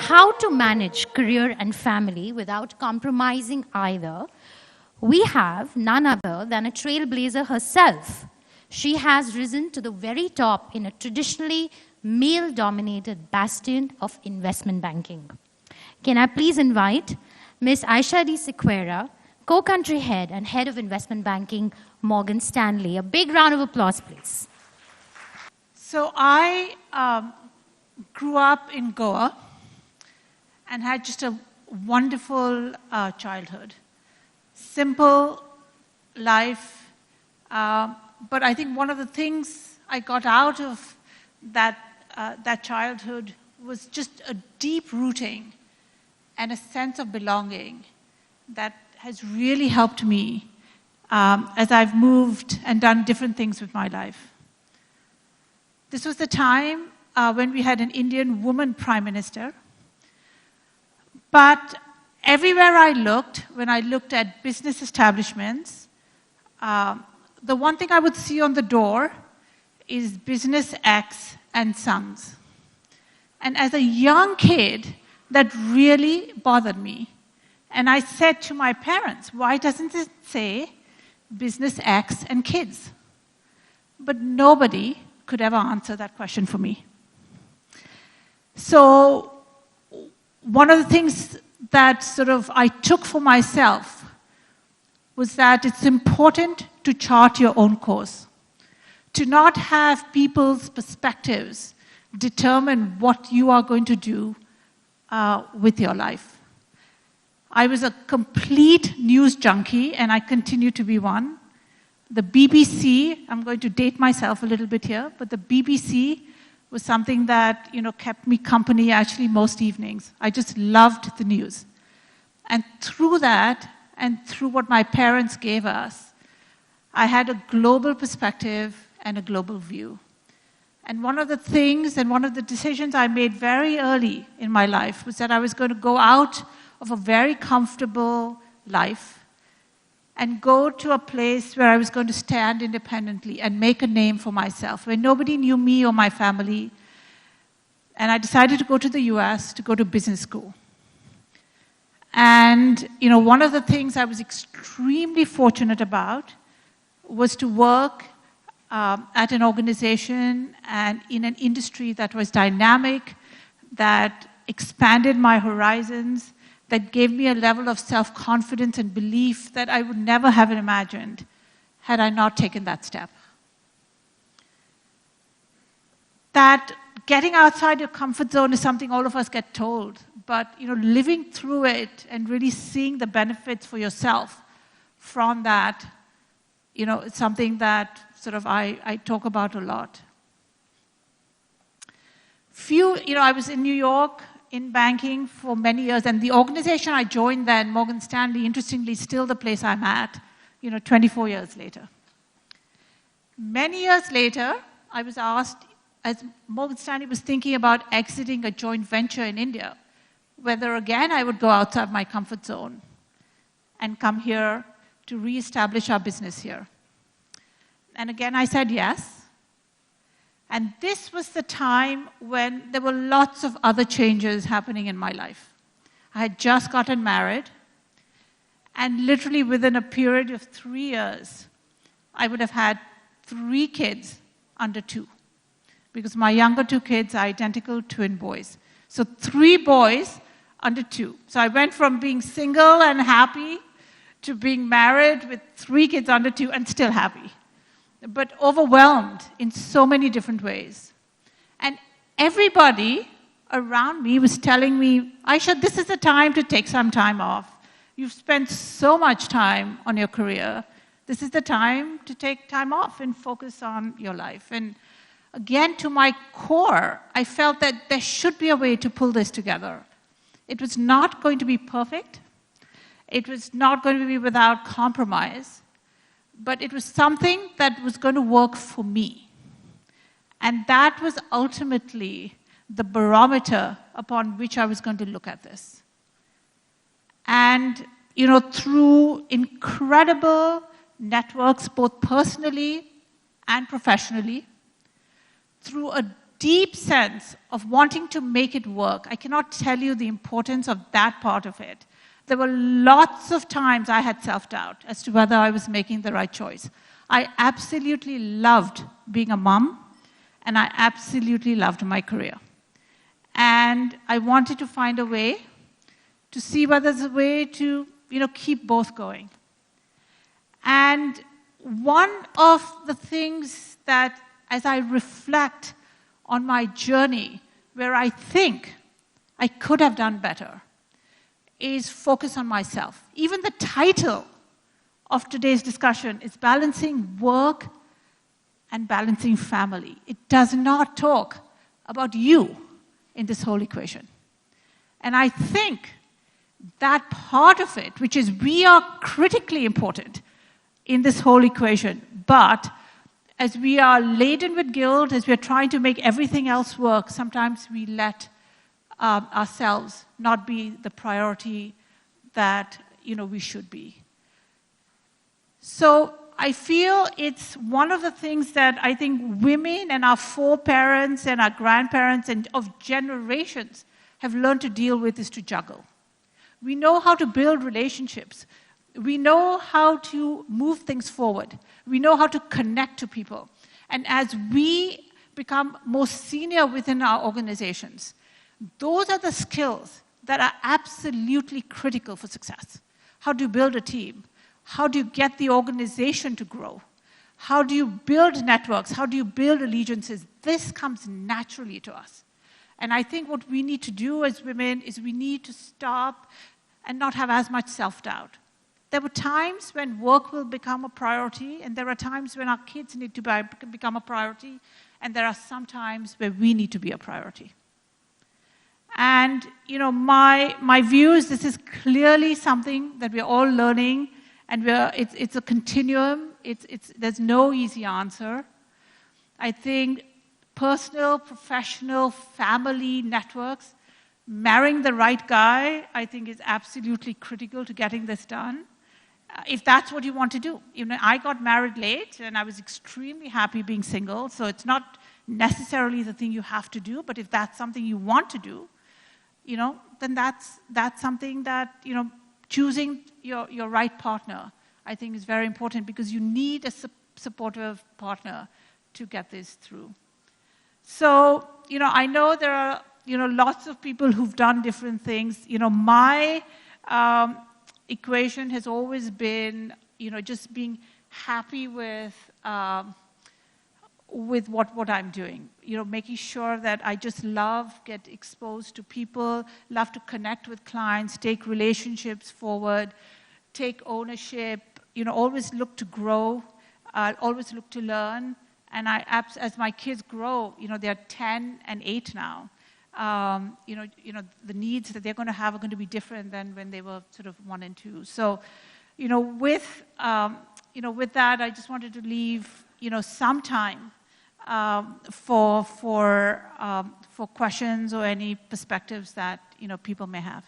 how to manage career and family without compromising either, we have none other than a trailblazer herself. She has risen to the very top in a traditionally male-dominated bastion of investment banking. Can I please invite Ms. Aisha de Sequeira, co-country head and head of investment banking, Morgan Stanley. A big round of applause, please. So I grew up in Goa and had just a wonderful childhood. Simple life, but I think one of the things I got out of that childhood was just a deep rooting and a sense of belonging that has really helped me as I've moved and done different things with my life. This was the time when we had an Indian woman prime minister. But everywhere I looked, when I looked at business establishments, the one thing I would see on the door is Business X and Sons. And as a young kid, that really bothered me. And I said to my parents, why doesn't it say Business X and Kids? But nobody could ever answer that question for me. So one of the things that sort of I took for myself was that it's important to chart your own course, to not have people's perspectives determine what you are going to do with your life. I was a complete news junkie, and I continue to be one. The BBC, I'm going to date myself a little bit here, but the BBC was something that kept me company actually most evenings. I just loved the news. And through that, and through what my parents gave us, I had a global perspective and a global view. And one of the things and one of the decisions I made very early in my life was that I was going to go out of a very comfortable life and go to a place where I was going to stand independently and make a name for myself, where nobody knew me or my family. And I decided to go to the US to go to business school. And one of the things I was extremely fortunate about was to work at an organization and in an industry that was dynamic, that expanded my horizons, that gave me a level of self-confidence and belief that I would never have imagined had I not taken that step. That getting outside your comfort zone is something all of us get told, but living through it and really seeing the benefits for yourself from that, it's something that sort of I talk about a lot. I was in New York in banking for many years, and the organization I joined then, Morgan Stanley, interestingly, is still the place I'm at, 24 years later. Many years later, I was asked, as Morgan Stanley was thinking about exiting a joint venture in India, whether again I would go outside my comfort zone and come here to reestablish our business here. And again, I said yes. And this was the time when there were lots of other changes happening in my life. I had just gotten married, and literally within a period of 3 years, I would have had 3 kids under 2, because my younger 2 kids are identical twin boys. So 3 boys under 2. So I went from being single and happy to being married with 3 kids under 2 and still happy, but overwhelmed in so many different ways. And everybody around me was telling me, Aisha, this is the time to take some time off. You've spent so much time on your career. This is the time to take time off and focus on your life. And again, to my core, I felt that there should be a way to pull this together. It was not going to be perfect. It was not going to be without compromise. But it was something that was going to work for me. And that was ultimately the barometer upon which I was going to look at this. And, through incredible networks, both personally and professionally, through a deep sense of wanting to make it work. I cannot tell you the importance of that part of it. There were lots of times I had self-doubt as to whether I was making the right choice. I absolutely loved being a mom, and I absolutely loved my career. And I wanted to find a way to see whether there's a way to, keep both going. And one of the things that, as I reflect on my journey, where I think I could have done better, is focus on myself. Even the title of today's discussion is balancing work and balancing family. It does not talk about you in this whole equation. And I think that part of it, which is we are critically important in this whole equation, but as we are laden with guilt, as we are trying to make everything else work, sometimes we let ourselves not be the priority that we should be. So I feel it's one of the things that I think women and our foreparents and our grandparents and of generations have learned to deal with is to juggle. We know how to build relationships. We know how to move things forward. We know how to connect to people. And as we become more senior within our organizations, those are the skills that are absolutely critical for success. How do you build a team? How do you get the organization to grow? How do you build networks? How do you build allegiances? This comes naturally to us. And I think what we need to do as women is we need to stop and not have as much self-doubt. There were times when work will become a priority, and there are times when our kids need to become a priority, and there are some times where we need to be a priority. And my view is this is clearly something that we're all learning, and it's a continuum. There's no easy answer. I think personal, professional, family networks, marrying the right guy, I think is absolutely critical to getting this done. If that's what you want to do. I got married late, and I was extremely happy being single, so it's not necessarily the thing you have to do, but if that's something you want to do, then that's something that, choosing your right partner, I think is very important, because you need a supportive partner to get this through. So, I know there are, lots of people who've done different things. My equation has always been, just being happy with what I'm doing. Making sure that I just get exposed to people, love to connect with clients, take relationships forward, take ownership, always look to grow, always look to learn. And as my kids grow, they're 10 and 8 now. The needs that they're going to have are going to be different than when they were sort of 1 and 2. So, with that, I just wanted to leave, some time for questions or any perspectives that people may have.